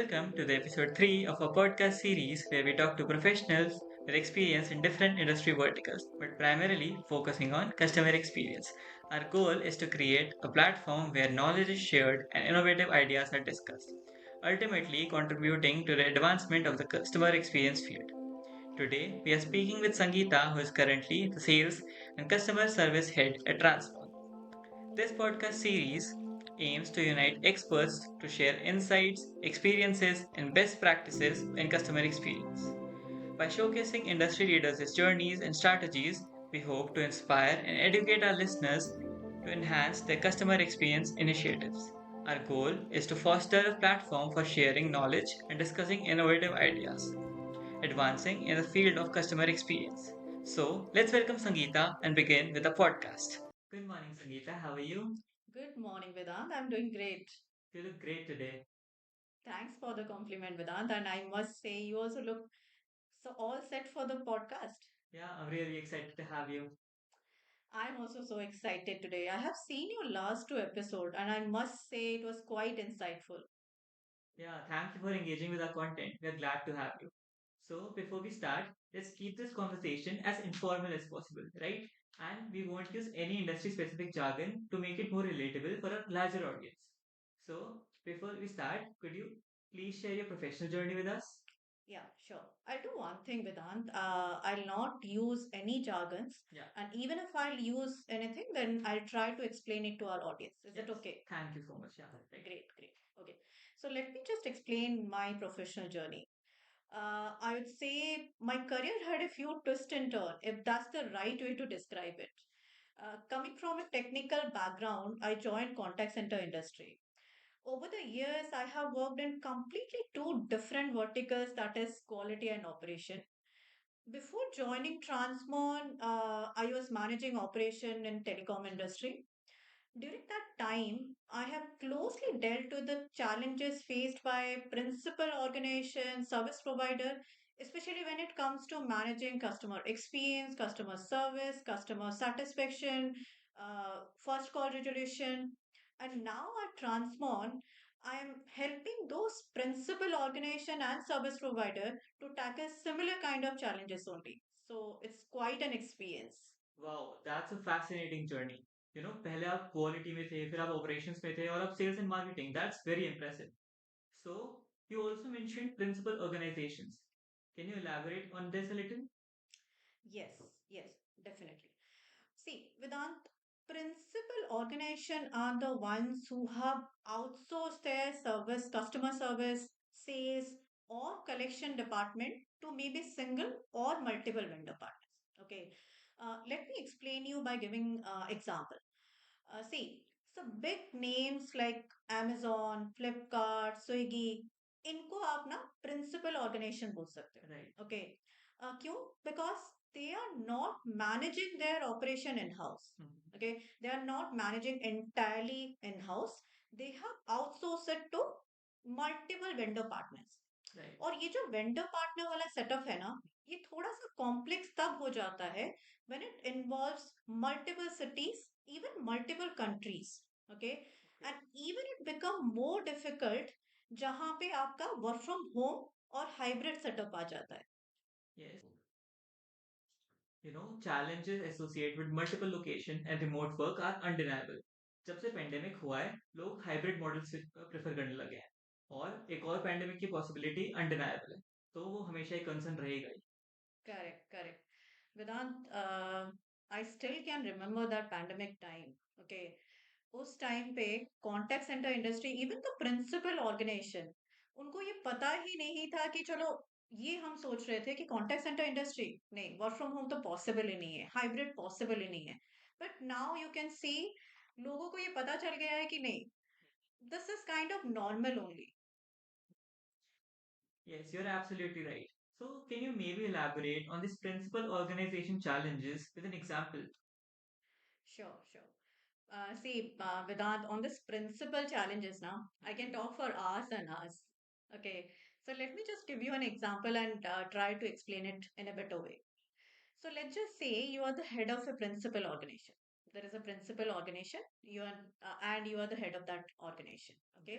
welcome to the episode 3 of our podcast series where we talk to professionals with experience in different industry verticals, but primarily focusing on customer experience. Our goal is to create a platform where knowledge is shared and innovative ideas are discussed, ultimately contributing to the advancement of the customer experience field. Today, we are speaking with Sangeeta, who is currently the sales and customer service head at Transform. This podcast series aims to unite experts to share insights, experiences, and best practices in customer experience. By showcasing industry leaders' journeys and strategies, we hope to inspire and educate our listeners to enhance their customer experience initiatives. Our goal is to foster a platform for sharing knowledge and discussing innovative ideas, advancing in the field of customer experience. So, let's welcome Sangeeta and begin with the podcast. Good morning, Sangeeta. How are you? Good morning, Vedant. I'm doing great. You look great today. Thanks for the compliment, Vedant. And I must say, you also look so all set for the podcast. Yeah, I'm really excited to have you. I'm also so excited today. I have seen your last two episodes, and I must say it was quite insightful. Yeah, thank you for engaging with our content. We are glad to have you. So, before we start, let's keep this conversation as informal as possible, right? And we won't use any industry specific jargon to make it more relatable for a larger audience. So, before we start, could you please share your professional journey with us? Yeah, sure. I'll do one thing, Vedant. I'll not use any jargons, Yeah. and even if I'll use anything, then I'll try to explain it to our audience. Is Yes. it okay? Thank you so much. Yeah, right. Great, great. Okay. So let me just explain my professional journey. I would say my career had a few twists and turns, if that's the right way to describe it. Coming from a technical background, I joined contact center industry. Over the years, I have worked in completely two different verticals, that is quality and operation. Before joining Transmon, I was managing operation in telecom industry. During that time, I have closely dealt with the challenges faced by principal organization, service provider, especially when it comes to managing customer experience, customer service, customer satisfaction, first call resolution. And now at Transmon, I am helping those principal organization and service provider to tackle similar kind of challenges only. So it's quite an experience. Wow, that's a fascinating journey. पहले आप quality में थे, फिर आप operations में थे और अब sales and marketing. That's very impressive. So, you also mentioned principal organizations. Can you elaborate on this a little? Yes, yes, definitely. See, Vedant, principal organization are the ones who have outsourced their service, customer service, sales, or collection department to maybe single or multiple vendor partners. Okay, let me explain you by giving example. See, so big names like Amazon, Flipkart, Swiggy, इनको आप ना principal organization बोल सकते हो. Right. Okay, क्यों? Because they are not managing their operation in house. Okay, they are not managing entirely in house. They have outsourced it to multiple vendor partners. Right. और ये जो वेंडर पार्टनर वाला setup है ना, ये थोड़ा सा कॉम्प्लेक्स तब हो जाता है when it involves multiple cities, even multiple countries. Okay, and even it become more difficult जहां पे आपका वर्क फ्रॉम होम और हाइब्रिड सेटअप आ जाता है. Yes. Challenges associated with multiple location and remote work are undeniable. जब से pandemic हुआ है लोग हाइब्रिड मॉडल से प्रेफर करने लगे हैं और एक और पेंडेमिक की पॉसिबिलिटी अनडिनाएबल है तो वो हमेशा एक कंसर्न रहेगा ही. Correct, correct. Vedant, I still can remember that pandemic time. Okay, उस टाइम पे contact centre industry even the principal organisation उनको ये पता ही नहीं था कि चलो ये हम सोच रहे थे कि कॉन्टैक्ट सेंटर इंडस्ट्री नहीं, वर्क फ्रॉम होम तो पॉसिबल ही नहीं है, हाइब्रिड पॉसिबल ही नहीं है. But now you can see लोगों को ये पता चल गया है कि नहीं, this is kind of normal only. Yes, you're absolutely right. So, can you maybe elaborate on this principal organization challenges with an example? Sure, sure. See, Vedant, on this principal challenges now, I can talk for hours and hours. Okay, so let me just give you an example and try to explain it in a better way. So let's just say you are the head of a principal organization. There is a principal organization, you are, and you are the head of that organization. Okay,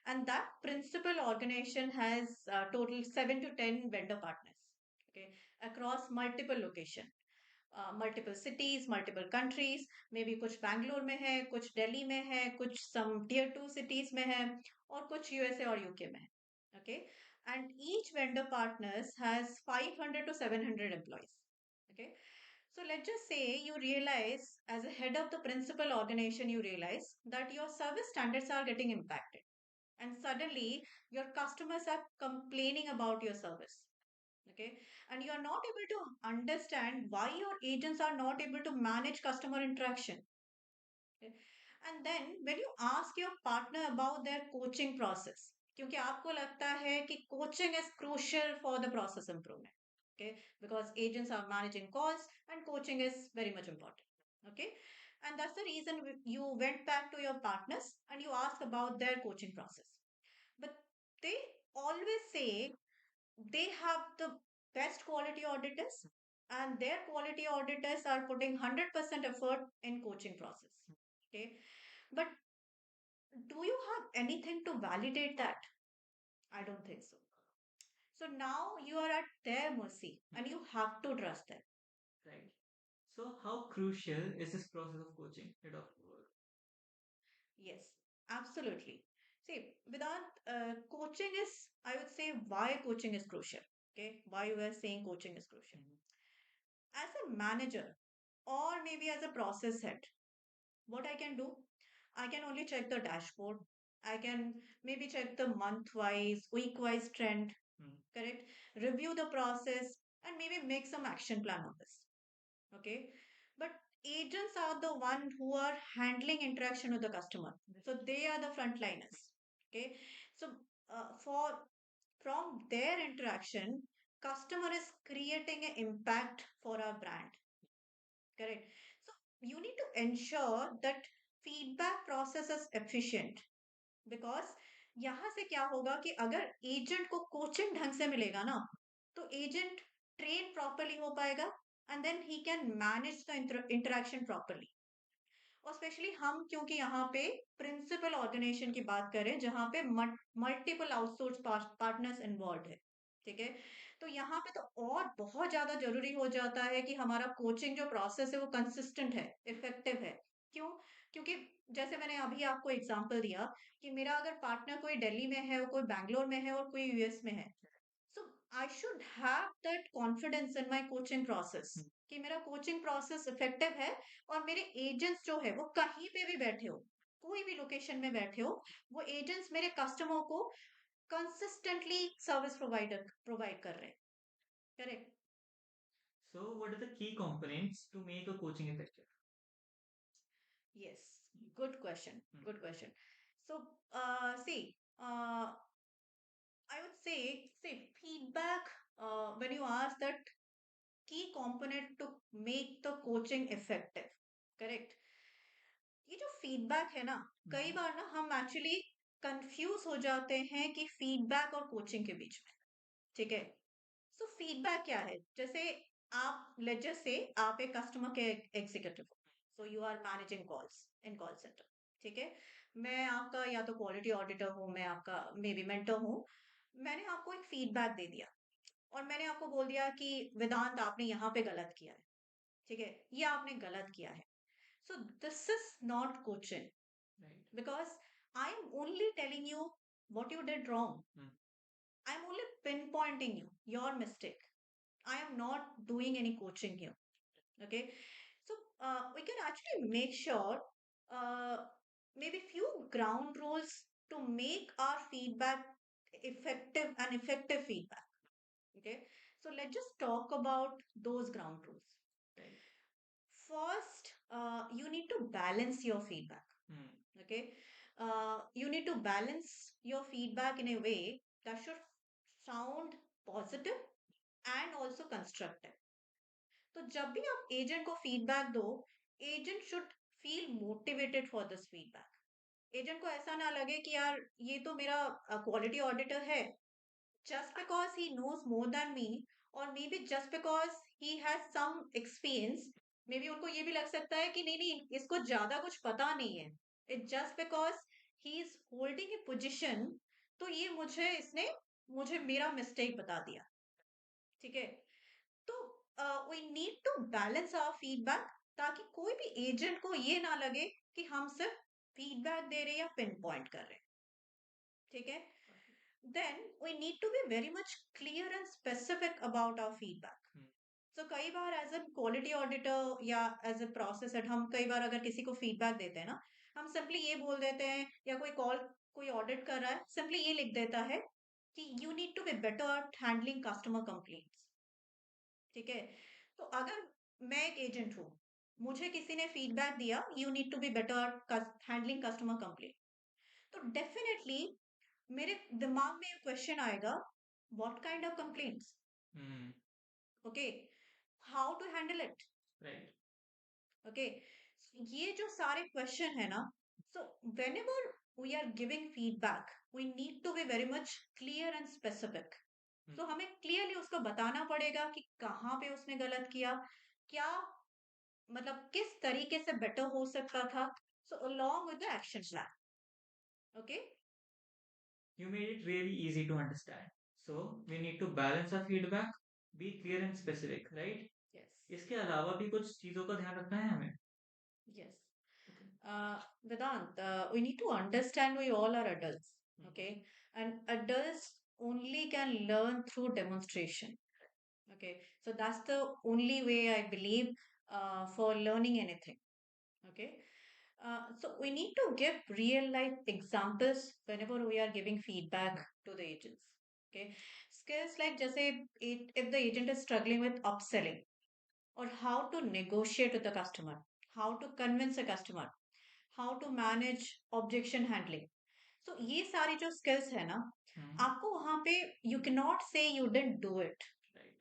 And that principal organization has total 7 to 10 vendor partners, okay, across multiple location, multiple cities, multiple countries. maybe कुछ बैंगलोर में है, कुछ दिल्ली में है, कुछ some tier 2 cities में है, और कुछ यूएसए और यूके में है, okay. And each vendor partners has 500 to 700 employees, okay. So let's just say you realize, as a head of the principal organization, you realize that your service standards are getting impacted, and suddenly your customers are complaining about your service, okay, and you are not able to understand why your agents are not able to manage customer interaction, okay? And then when you ask your partner about their coaching process, क्योंकि आपको लगता है कि coaching is crucial for the process improvement, okay, because agents are managing calls and coaching is very much important, okay. And that's the reason you went back to your partners and you asked about their coaching process. But they always say they have the best quality auditors, and their quality auditors are putting 100% effort in coaching process, okay. But do you have anything to validate that? I don't think so. So now you are at their mercy and you have to trust them. Right. So, how crucial is this process of coaching? Yes, absolutely. See, without coaching is, I would say, why coaching is crucial. Okay, why we are saying coaching is crucial. As a manager, or maybe as a process head, what I can do, I can only check the dashboard. I can maybe check the month wise, week wise trend, correct? Review the process and maybe make some action plan on this. Okay. But agents are the one who are handling interaction with the customer. So they are the frontliners. Okay. So for from their interaction, customer is creating an impact for our brand. Correct. So you need to ensure that feedback process is efficient, because यहाँ से क्या होगा कि अगर agent को coaching ढंग से मिलेगा ना, तो एजेंट ट्रेन प्रॉपरली हो पाएगा, and then he can manage the interaction properly. और स्पेशली हम क्योंकि यहाँ पे प्रिंसिपल ऑर्गेनाइजेशन की बात करें जहाँ पे मल्टीपल आउटसोर्स पार्टनर्स इन्वॉल्व है, ठीक है, तो यहाँ पे तो और बहुत ज्यादा जरूरी हो जाता है कि हमारा कोचिंग जो प्रोसेस है वो कंसिस्टेंट है, इफेक्टिव है. क्यों? क्योंकि जैसे मैंने अभी आपको एग्जांपल दिया कि मेरा अगर पार्टनर कोई दिल्ली में है और कोई बैंगलोर में है और कोई यूएस में है, so I should have that confidence in my coaching process कि मेरा कोचिंग प्रोसेस इफेक्टिव है, और मेरे एजेंट्स जो है वो कहीं पे भी बैठे हो, कोई भी लोकेशन में बैठे हो, वो एजेंट्स मेरे कस्टमर को कंसिस्टेंटली सर्विस प्रोवाइड कर रहे हैं. Correct. So, what are the key components to make a coaching effective? Yes, good question. Good question. So, see, I would say, feedback. When you ask that key component to make the coaching effective, correct? ये जो feedback है ना, कई बार ना हम actually confuse हो जाते हैं कि फीडबैक और कोचिंग के बीच में, ठीक है. सो फीडबैक क्या है? जैसे आप लेट्स जस्ट से आप एक कस्टमर के एग्जीक्यूटिव हो, so you are managing calls in call centre, ठीक है. मैं आपका या तो क्वालिटी ऑडिटर हूँ, मैं आपका मे बी मेंटर हूँ. मैंने आपको एक फीडबैक दे दिया और मैंने आपको बोल दिया कि वेदांत आपने यहाँ पे गलत किया है, ठीक है, ये आपने गलत किया है. So this is not coaching, because I'm only telling you what you did wrong. I'm only pinpointing your mistake. I am not doing any coaching here. Okay. So we can actually make sure uh, maybe few ground rules to make our feedback effective feedback. Okay. So let's just talk about those ground rules. First, you need to balance your feedback. Okay. You need to balance your feedback in a way that should sound positive and also constructive. तो जब भी आप agent को feedback दो, agent should feel motivated for this feedback. Agent को ऐसा ना लगे कि यार ये तो मेरा क्वालिटी ऑडिटर है, just because he knows more than me, or maybe just because he has some experience, maybe उनको ये भी लग सकता है कि नहीं नहीं इसको ज्यादा कुछ पता नहीं है. It's just because he is holding A position, तो ये मुझे इसने मुझे मेरा मिस्टेक बता दिया। ठीक है। तो we need to balance our feedback, ताकि कोई भी एजेंट को ये ना लगे कि हम सिर्फ फीडबैक दे रहे हैं या पिन पॉइंट कर रहे हैं। ठीक है। Then we need to be very much clear and specific about our feedback. तो कई बार एज ए क्वालिटी ऑडिटर या एज ए प्रोसेस हेड, हम कई बार अगर किसी को फीडबैक देते हैं ना, हम सिंपली ये बोल देते हैं, या कोई ऑडिट कर रहा है सिंपली ये लिख देता है कि you need to be better at handling customer complaints. ठीक है। तो अगर मैं एक एजेंट हूँ, मुझे किसी ने फीडबैक दिया you need to be better handling customer complaint, तो डेफिनेटली मेरे दिमाग में ये क्वेश्चन आएगा, what kind of complaints, Hmm. Okay, how to handle it, Right. Okay. ये जो सारे क्वेश्चन है ना, so whenever we are giving feedback we need to be very much clear and specific. Hmm. तो हमें clearly उसको बताना पड़ेगा कि कहाँ पे उसने गलत किया, क्या मतलब किस तरीके से बेटर हो सकता था, so along with the action plan. Okay. You made it really easy to understand. So we need to balance our feedback, be clear and specific, right? Yes. इसके अलावा भी कुछ चीजों का ध्यान रखना है हमें. Yes. Okay. Vedant, we need to understand we all are adults, Mhm. okay? And adults only can learn through demonstration, okay? So that's the only way I believe for learning anything, okay? So we need to give real life examples whenever we are giving feedback to the agents, okay? Skills like just say if the agent is struggling with upselling, or how to negotiate with the customer, how to convince a customer, how to manage objection handling. So ये सारी जो skills है ना, आपको वहां पे you can not say you didn't do it, Right.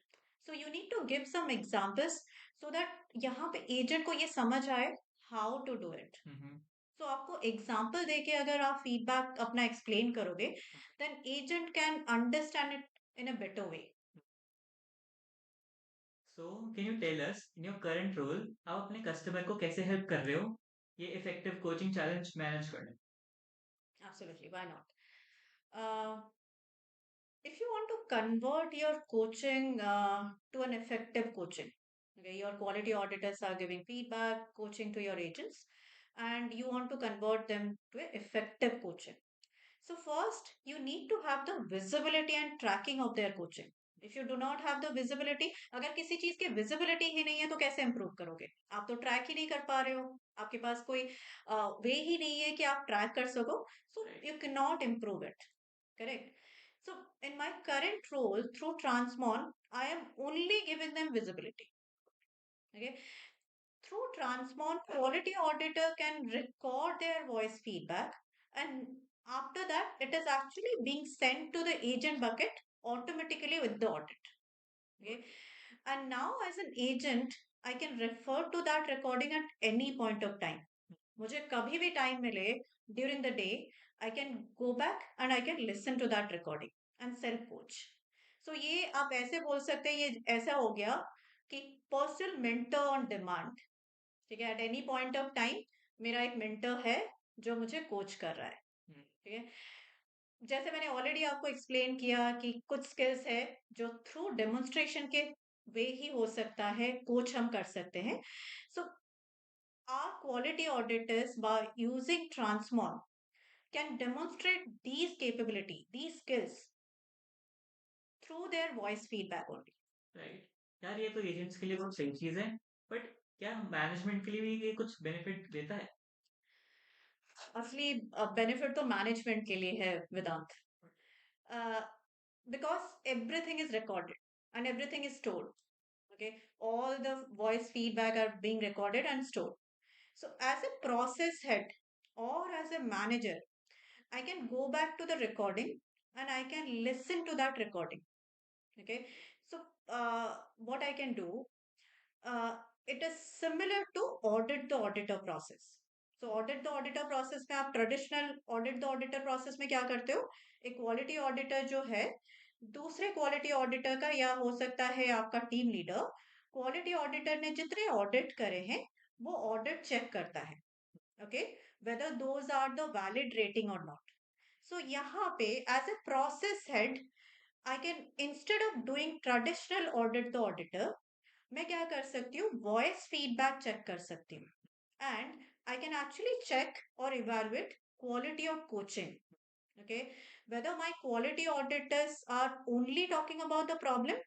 So you need to give some examples so that यहाँ पे एजेंट को ये समझ आए how to do it. Mm-hmm. So आपको एग्जांपल देके अगर आप फीडबैक अपना एक्सप्लेन करोगे, then agent can understand it in a better way. So can you tell us in your current role आप अपने कस्टमर को कैसे हेल्प कर रहे हो ये इफेक्टिव कोचिंग चैलेंज मैनेज करने. Absolutely, why not. If you want to convert your coaching to an effective coaching, okay, your quality auditors are giving feedback, coaching to your agents, and you want to convert them to an effective coaching. So, first, you need to have the visibility and tracking of their coaching. If you do not have the visibility, अगर किसी चीज की visibility ही नहीं है तो कैसे improve करोगे? आप तो track ही नहीं कर पा रहे हो, आपके पास कोई way ही नहीं है कि आप track कर सको, so you cannot improve it. Correct? So, in my current role through Transmon, I am only giving them visibility. Okay. Through Transmon, quality auditor can record their voice feedback, and after that, it is actually being sent to the agent bucket automatically with the audit. Okay. And now, as an agent, I can refer to that recording at any point of time. मुझे कभी भी time मिले during the day, I can go back and I can listen to that recording and self coach. So ये आप ऐसे बोल सकते हैं, ये ऐसा हो गया कि पर्सनल मेंटर ऑन डिमांड। ठीक है, at any point of time मेरा एक मेंटर है जो मुझे कोच कर रहा है। ठीक है। जैसे मैंने ऑलरेडी आपको एक्सप्लेन किया कि कुछ स्किल्स है जो थ्रू डेमोन्स्ट्रेशन के वे ही हो सकता है, कोच हम कर सकते हैं। सो our quality auditors, by using Transmon, can demonstrate these capability, these skills through their voice feedback only. Right. यार ये तो एजेंट्स के लिए बहुत सही चीज है, बट क्या मैनेजमेंट के लिए भी ये कुछ बेनिफिट देता है? असली बेनिफिट तो मैनेजमेंट के लिए है Vedant, because everything is recorded and everything is stored. Okay, all the voice feedback are being recorded and stored. So as a process head or as a manager, I can go back to the recording and I can listen to that recording. Okay. So what I can do, uh, it is similar to audit the auditor process. So audit the auditor process में आप traditional audit the auditor process में क्या करते हो, एक quality auditor जो है दूसरे क्वालिटी ऑडिटर का, या हो सकता है आपका टीम लीडर, क्वालिटी ऑडिटर ने जितने ऑडिट करे हैं वो ऑडिट चेक करता है। Okay. whether those are the valid rating or not. So यहाँ पे as a process head, I can, instead of doing traditional audit the auditor, मैं क्या कर सकती हूँ, वॉइस फीडबैक चेक कर सकती हूँ, and I can actually check और evaluate quality of coaching. Okay, whether my quality auditors are only talking about the problem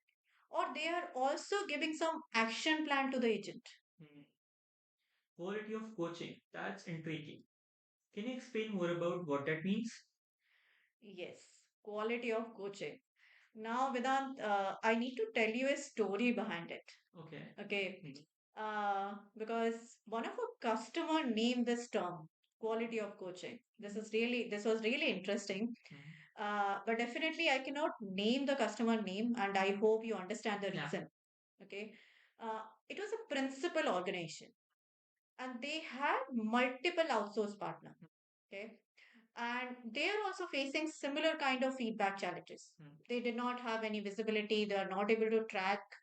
or they are also giving some action plan to the agent. Hmm. Quality of coaching. That's intriguing. Can you explain more about what that means? Yes, quality of coaching. Now, Vedant, I need to tell you a story behind it. Okay. Okay. Mhm. Because one of our customer named this term quality of coaching. This was really interesting. Mhm. But definitely I cannot name the customer name, and I hope you understand the Yeah. reason. Okay. It was a principal organization, and they had multiple outsource partner. Okay, and they are also facing similar kind of feedback challenges. They did not have any visibility. They are not able to track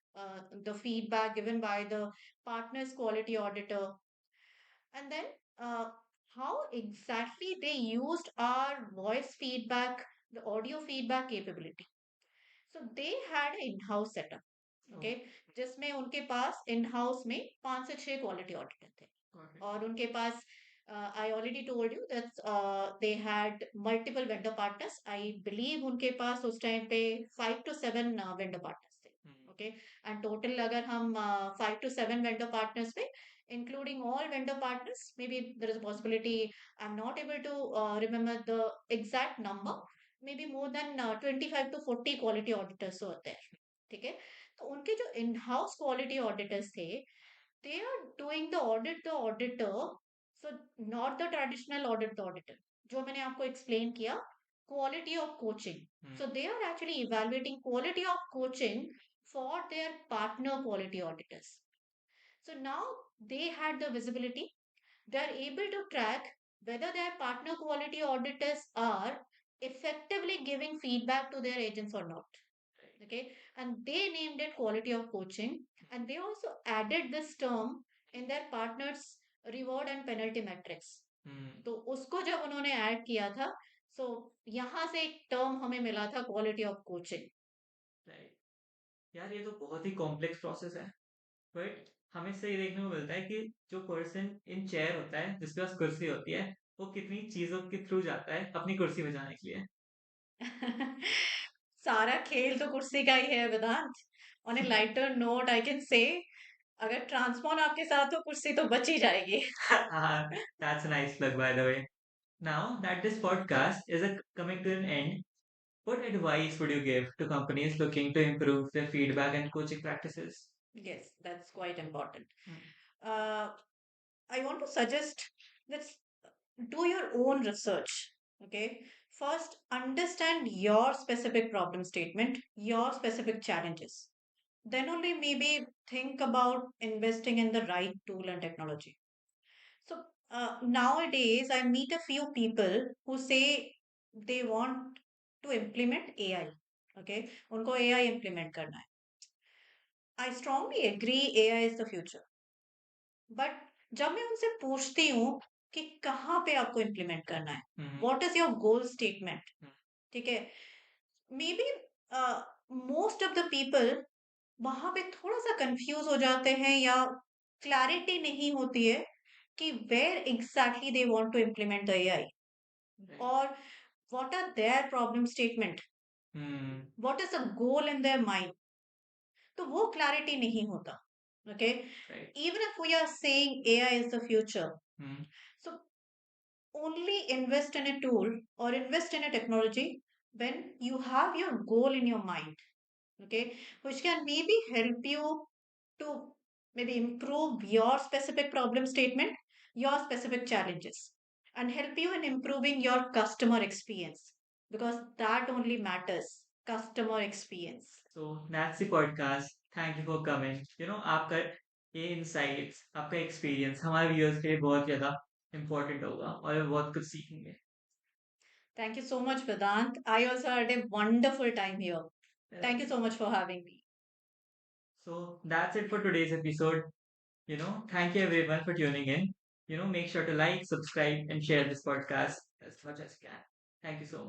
the feedback given by the partner's quality auditor. And then uh, how exactly they used our voice feedback, the audio feedback capability. So they had an in-house setup. Oh, okay, जिसमें उनके पास in house में 5 से 6 quality auditor थे, got it. और उनके पास I already told you that they had multiple vendor partners. I believe उनके पास उस टाइम पे 5 to 7 वेंडर पार्टनर्स थे. ओके, एंड टोटल अगर हम 5 to 7 वेंडर पार्टनर्स पे, including all vendor partners, maybe there is a possibility, I'm not able to remember the exact number, maybe more than 25 to 40 quality auditors होते हैं. ठीक है, तो उनके जो इन हाउस क्वालिटी ऑडिटर्स थे, they are doing the audit the auditor, so not the traditional audit the auditor, जो मैंने आपको explain किया, quality of coaching. So they are actually evaluating quality of coaching for their partner quality auditors. So now they had the visibility, they are able to track whether their partner quality auditors are effectively giving feedback to their agents or not. Okay, and they named it quality of coaching, and they also added this term in their partners reward and penalty metrics. तो उसको जब उन्होंने add किया था, सो यहाँ से एक term हमें मिला था क्वालिटी ऑफ कोचिंग. राइट. यार ये तो बहुत ही कॉम्प्लेक्स प्रोसेस है. बट हमें इससे ये देखने को मिलता है कि जो पर्सन इन चेयर होता है, जिसके पास कुर्सी होती है, वो कितनी चीजों के थ्रू जाता है अपनी कुर्सी बचाने के लिए. सारा खेल तो कुर्सी का ही है Vedant. On a lighter note I can say, अगर ट्रांसफॉर्म आपके साथ हो, कुर्सी तो बच ही जाएगी. That's a nice plug, by the way. Now that this podcast is coming to an end, what advice would you give to companies looking to improve their feedback and coaching practices? Yes, that's quite important. Hmm. Uh, I want to suggest that do your own research. Okay. First, understand your specific problem statement, your specific challenges. Then only maybe think about investing in the right tool and technology. So nowadays, I meet a few people who say they want to implement AI. Okay, उनको AI implement करना है. I strongly agree AI is the future. But जब मैं उनसे पूछती हूँ कि कहाँ पे आपको इम्प्लीमेंट करना है, what is your goal statement, ठीक है, may be most of the people वहां पे थोड़ा सा कंफ्यूज हो जाते हैं, या क्लैरिटी नहीं होती है कि where exactly they want to implement the AI, और what are their problem statement, what is a goal in their mind. तो वो क्लैरिटी नहीं होता. Okay, even if we are saying AI is the future, so only invest in a tool or invest in a technology when you have your goal in your mind, okay, which can maybe help you to maybe improve your specific problem statement, your specific challenges, and help you in improving your customer experience, because that only matters, customer experience. So that's the podcast. Thank you for coming. आपका ये insights, आपका experience हमारे viewers के लिए बहुत ज़्यादा important होगा और वे बहुत कुछ सीखेंगे. Thank you so much, Vedant. I also had a wonderful time here. Thank you so much for having me. So that's it for today's episode. Thank you everyone for tuning in. Make sure to like, subscribe, and share this podcast as much as you can. Thank you so much.